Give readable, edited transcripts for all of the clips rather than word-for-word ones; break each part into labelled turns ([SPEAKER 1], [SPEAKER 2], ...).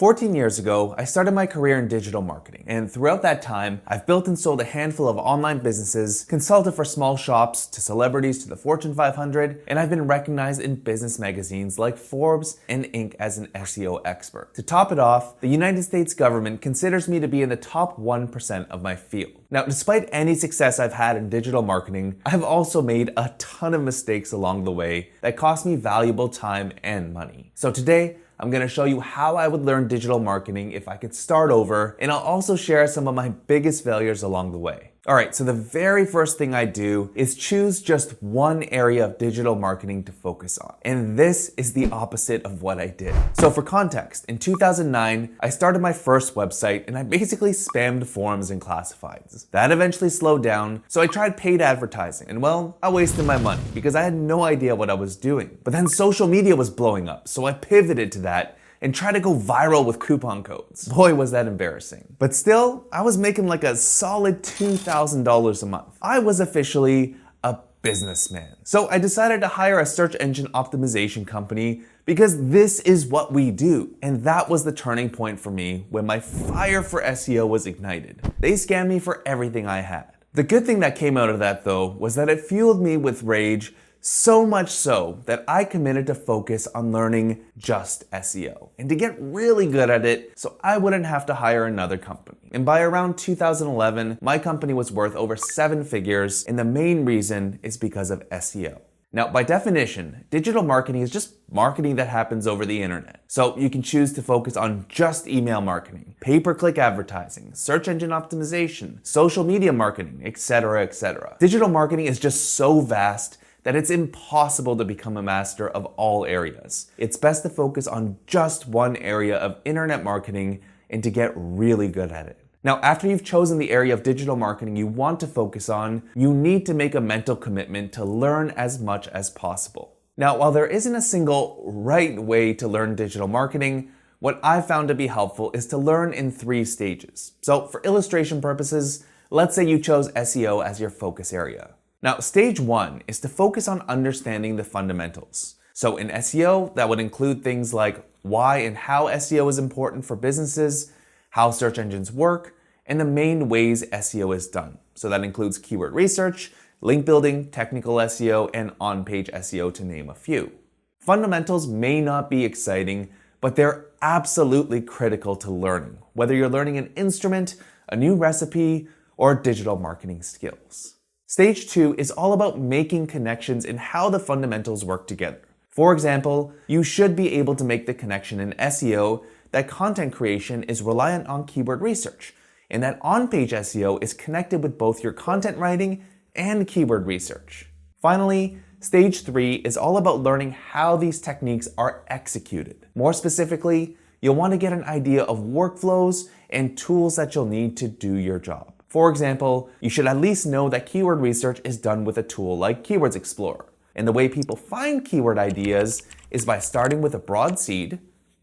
[SPEAKER 1] 14 years ago, I started my career in digital marketing, and throughout that time, I've built and sold a handful of online businesses, consulted for small shops to celebrities to the Fortune 500, and I've been recognized in business magazines like Forbes and Inc. as an SEO expert. To top it off, the United States government considers me to be in the top 1% of my field. Now, despite any success I've had in digital marketing, I've also made a ton of mistakes along the way that cost me valuable time and money. So today, I'm going to show you how I would learn digital marketing if I could start over, and I'll also share some of my biggest failures along the way. Alright, so the very first thing I do is choose just one area of digital marketing to focus on. And this is the opposite of what I did. So for context, in 2009, I started my first website and I basically spammed forums and classifieds. That eventually slowed down, so I tried paid advertising, and well, I wasted my money because I had no idea what I was doing. But then social media was blowing up, so I pivoted to that and try to go viral with coupon codes. Boy, was that embarrassing. But still, I was making like a solid $2,000 a month. I was officially a businessman. So I decided to hire a search engine optimization company because this is what we do. And that was the turning point for me when my fire for SEO was ignited. They scammed me for everything I had. The good thing that came out of that though was that it fueled me with rage, so much so that I committed to focus on learning just SEO and to get really good at it so I wouldn't have to hire another company. And by around 2011, my company was worth over 7 figures, and the main reason is because of SEO. Now, by definition, digital marketing is just marketing that happens over the internet. So you can choose to focus on just email marketing, pay-per-click advertising, search engine optimization, social media marketing, etc., etc. Digital marketing is just so vast that it's impossible to become a master of all areas. It's best to focus on just one area of internet marketing and to get really good at it. Now, after you've chosen the area of digital marketing you want to focus on, you need to make a mental commitment to learn as much as possible. Now, while there isn't a single right way to learn digital marketing, what I've found to be helpful is to learn in 3 stages. So for illustration purposes, let's say you chose SEO as your focus area. Now, stage 1 is to focus on understanding the fundamentals. So in SEO, that would include things like why and how SEO is important for businesses, how search engines work, and the main ways SEO is done. So that includes keyword research, link building, technical SEO, and on-page SEO, to name a few. Fundamentals may not be exciting, but they're absolutely critical to learning, whether you're learning an instrument, a new recipe, or digital marketing skills. Stage 2 is all about making connections in how the fundamentals work together. For example, you should be able to make the connection in SEO that content creation is reliant on keyword research, and that on-page SEO is connected with both your content writing and keyword research. Finally, stage 3 is all about learning how these techniques are executed. More specifically, you'll want to get an idea of workflows and tools that you'll need to do your job. For example, you should at least know that keyword research is done with a tool like Keywords Explorer. And the way people find keyword ideas is by starting with a broad seed,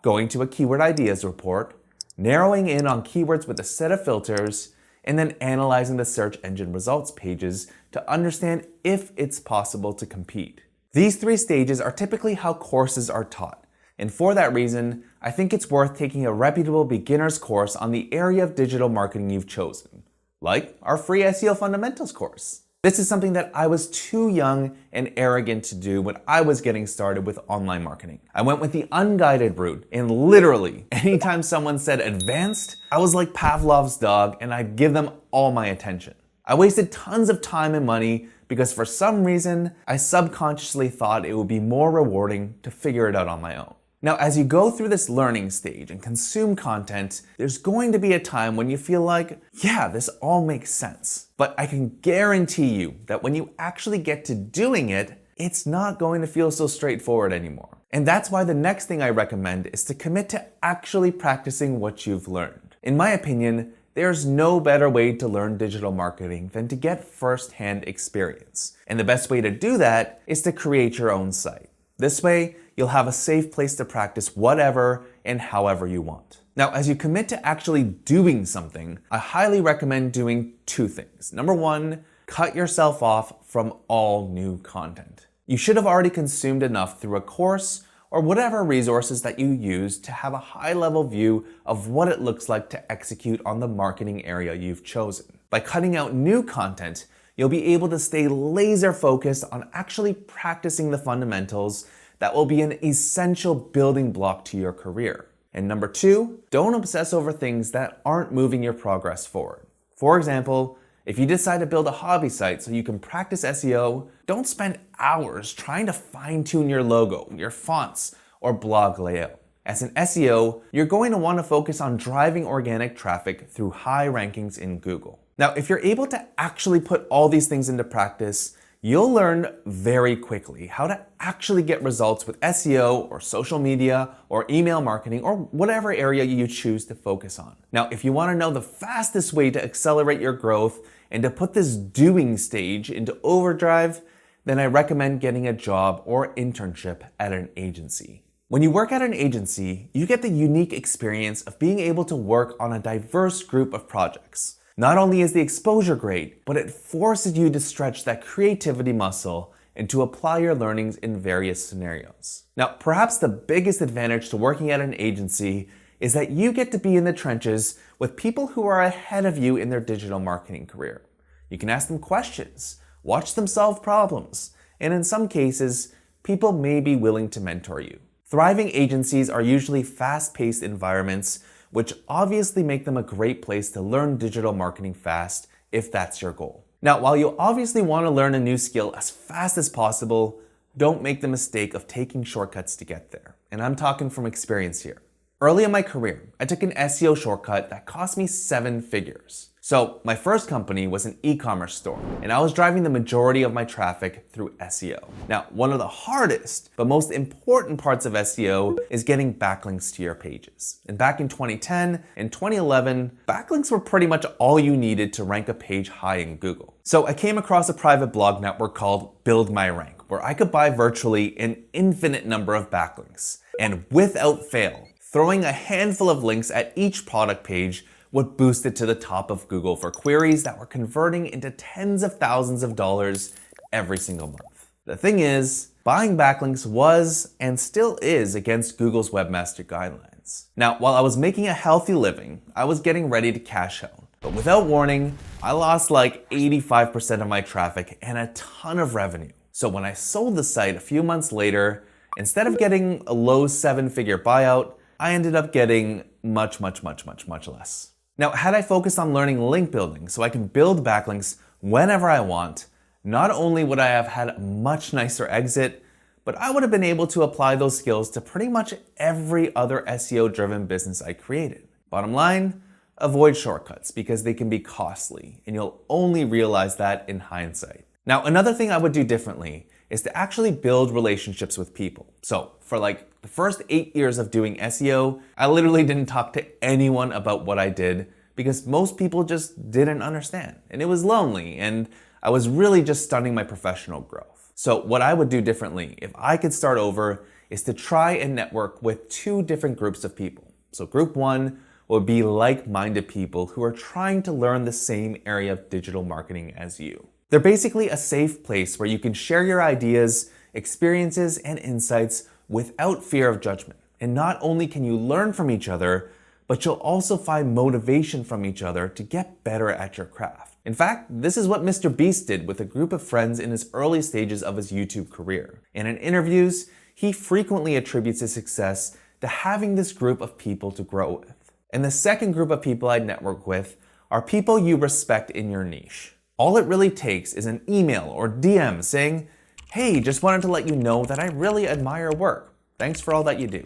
[SPEAKER 1] going to a keyword ideas report, narrowing in on keywords with a set of filters, and then analyzing the search engine results pages to understand if it's possible to compete. These 3 stages are typically how courses are taught. And for that reason, I think it's worth taking a reputable beginner's course on the area of digital marketing you've chosen, like our free SEO fundamentals course. This is something that I was too young and arrogant to do when I was getting started with online marketing. I went with the unguided route, and literally, anytime someone said advanced, I was like Pavlov's dog and I'd give them all my attention. I wasted tons of time and money because for some reason, I subconsciously thought it would be more rewarding to figure it out on my own. Now, as you go through this learning stage and consume content, there's going to be a time when you feel like, yeah, this all makes sense. But I can guarantee you that when you actually get to doing it, it's not going to feel so straightforward anymore. And that's why the next thing I recommend is to commit to actually practicing what you've learned. In my opinion, there's no better way to learn digital marketing than to get first-hand experience. And the best way to do that is to create your own site. This way, you'll have a safe place to practice whatever and however you want. Now, as you commit to actually doing something, I highly recommend doing 2 things. Number 1, cut yourself off from all new content. You should have already consumed enough through a course or whatever resources that you use to have a high-level view of what it looks like to execute on the marketing area you've chosen. By cutting out new content, you'll be able to stay laser focused on actually practicing the fundamentals that will be an essential building block to your career. And number 2, don't obsess over things that aren't moving your progress forward. For example, if you decide to build a hobby site so you can practice SEO, don't spend hours trying to fine-tune your logo, your fonts, or blog layout. As an SEO, you're going to want to focus on driving organic traffic through high rankings in Google. Now, if you're able to actually put all these things into practice, you'll learn very quickly how to actually get results with SEO or social media or email marketing or whatever area you choose to focus on. Now, if you want to know the fastest way to accelerate your growth and to put this doing stage into overdrive, then I recommend getting a job or internship at an agency. When you work at an agency, you get the unique experience of being able to work on a diverse group of projects. Not only is the exposure great, but it forces you to stretch that creativity muscle and to apply your learnings in various scenarios. Now, perhaps the biggest advantage to working at an agency is that you get to be in the trenches with people who are ahead of you in their digital marketing career. You can ask them questions, watch them solve problems, and in some cases, people may be willing to mentor you. Thriving agencies are usually fast-paced environments, which obviously make them a great place to learn digital marketing fast if that's your goal. Now, while you obviously want to learn a new skill as fast as possible, don't make the mistake of taking shortcuts to get there. And I'm talking from experience here. Early in my career, I took an SEO shortcut that cost me 7 figures. So my first company was an e-commerce store, and I was driving the majority of my traffic through SEO. Now, one of the hardest but most important parts of SEO is getting backlinks to your pages. And back in 2010 and 2011, backlinks were pretty much all you needed to rank a page high in Google. So I came across a private blog network called Build My Rank, where I could buy virtually an infinite number of backlinks. And without fail, throwing a handful of links at each product page would boost it to the top of Google for queries that were converting into tens of thousands of dollars every single month. The thing is, buying backlinks was and still is against Google's webmaster guidelines. Now, while I was making a healthy living, I was getting ready to cash out. But without warning, I lost like 85% of my traffic and a ton of revenue. So when I sold the site a few months later, instead of getting a low 7-figure buyout, I ended up getting much less. Now, had I focused on learning link building so I can build backlinks whenever I want, not only would I have had a much nicer exit, but I would have been able to apply those skills to pretty much every other SEO-driven business I created. Bottom line, avoid shortcuts because they can be costly, and you'll only realize that in hindsight. Now, another thing I would do differently is to actually build relationships with people. So for like the first 8 years of doing SEO, I literally didn't talk to anyone about what I did because most people just didn't understand. And it was lonely, and I was really just stunning my professional growth. So what I would do differently if I could start over is to try and network with 2 different groups of people. So group 1 would be like-minded people who are trying to learn the same area of digital marketing as you. They're basically a safe place where you can share your ideas, experiences, and insights without fear of judgment. And not only can you learn from each other, but you'll also find motivation from each other to get better at your craft. In fact, this is what Mr. Beast did with a group of friends in his early stages of his YouTube career. And in interviews, he frequently attributes his success to having this group of people to grow with. And the second group of people I network with are people you respect in your niche. All it really takes is an email or DM saying, "Hey, just wanted to let you know that I really admire your work. Thanks for all that you do."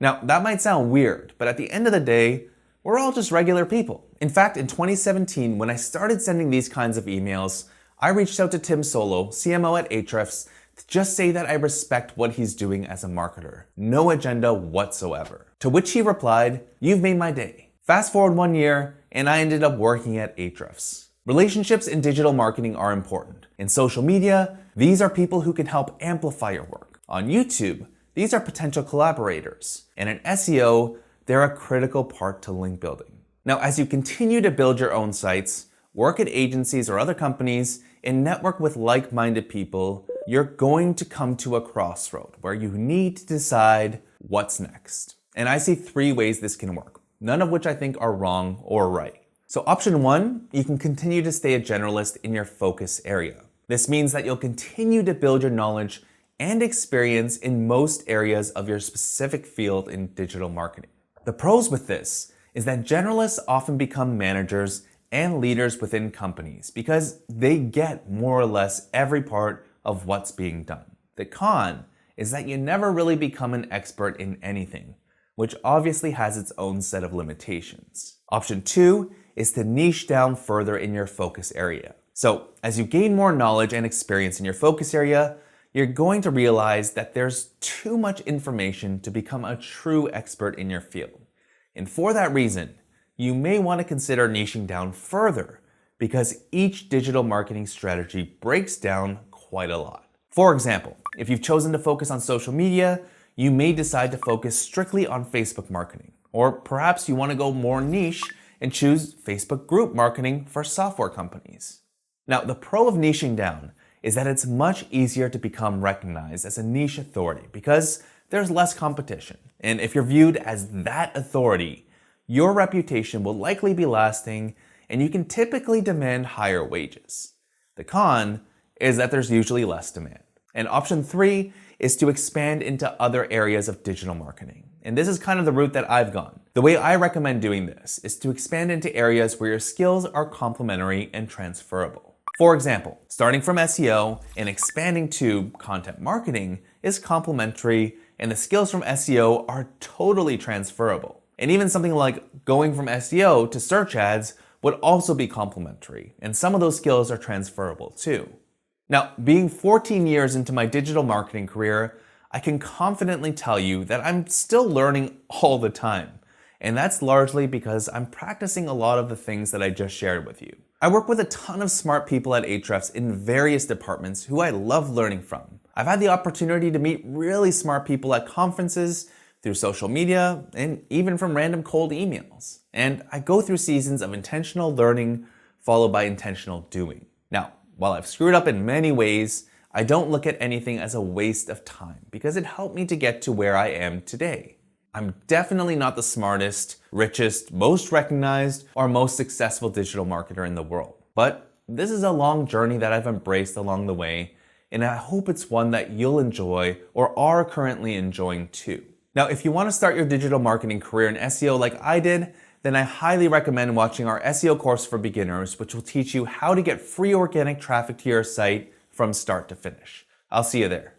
[SPEAKER 1] Now, that might sound weird, but at the end of the day, we're all just regular people. In fact, in 2017, when I started sending these kinds of emails, I reached out to Tim Solo, CMO at Ahrefs, to just say that I respect what he's doing as a marketer. No agenda whatsoever. To which he replied, "You've made my day." Fast forward 1 year, and I ended up working at Ahrefs. Relationships in digital marketing are important. In social media, these are people who can help amplify your work. On YouTube, these are potential collaborators. And in SEO, they're a critical part to link building. Now, as you continue to build your own sites, work at agencies or other companies, and network with like-minded people, you're going to come to a crossroad where you need to decide what's next. And I see 3 ways this can work, none of which I think are wrong or right. So option 1, you can continue to stay a generalist in your focus area. This means that you'll continue to build your knowledge and experience in most areas of your specific field in digital marketing. The pros with this is that generalists often become managers and leaders within companies because they get more or less every part of what's being done. The con is that you never really become an expert in anything, which obviously has its own set of limitations. Option 2 is to niche down further in your focus area. So as you gain more knowledge and experience in your focus area, you're going to realize that there's too much information to become a true expert in your field. And for that reason, you may want to consider niching down further because each digital marketing strategy breaks down quite a lot. For example, if you've chosen to focus on social media, you may decide to focus strictly on Facebook marketing. Or perhaps you want to go more niche and choose Facebook group marketing for software companies. Now, the pro of niching down is that it's much easier to become recognized as a niche authority because there's less competition. And if you're viewed as that authority, your reputation will likely be lasting and you can typically demand higher wages. The con is that there's usually less demand. And option 3 is to expand into other areas of digital marketing. And this is kind of the route that I've gone. The way I recommend doing this is to expand into areas where your skills are complementary and transferable. For example, starting from SEO and expanding to content marketing is complementary and the skills from SEO are totally transferable. And even something like going from SEO to search ads would also be complementary, and some of those skills are transferable too. Now, being 14 years into my digital marketing career, I can confidently tell you that I'm still learning all the time. And that's largely because I'm practicing a lot of the things that I just shared with you. I work with a ton of smart people at Ahrefs in various departments who I love learning from. I've had the opportunity to meet really smart people at conferences, through social media, and even from random cold emails. And I go through seasons of intentional learning followed by intentional doing. Now, while I've screwed up in many ways, I don't look at anything as a waste of time because it helped me to get to where I am today. I'm definitely not the smartest, richest, most recognized, or most successful digital marketer in the world. But this is a long journey that I've embraced along the way, and I hope it's one that you'll enjoy or are currently enjoying too. Now, if you want to start your digital marketing career in SEO like I did, then I highly recommend watching our SEO course for beginners, which will teach you how to get free organic traffic to your site from start to finish. I'll see you there.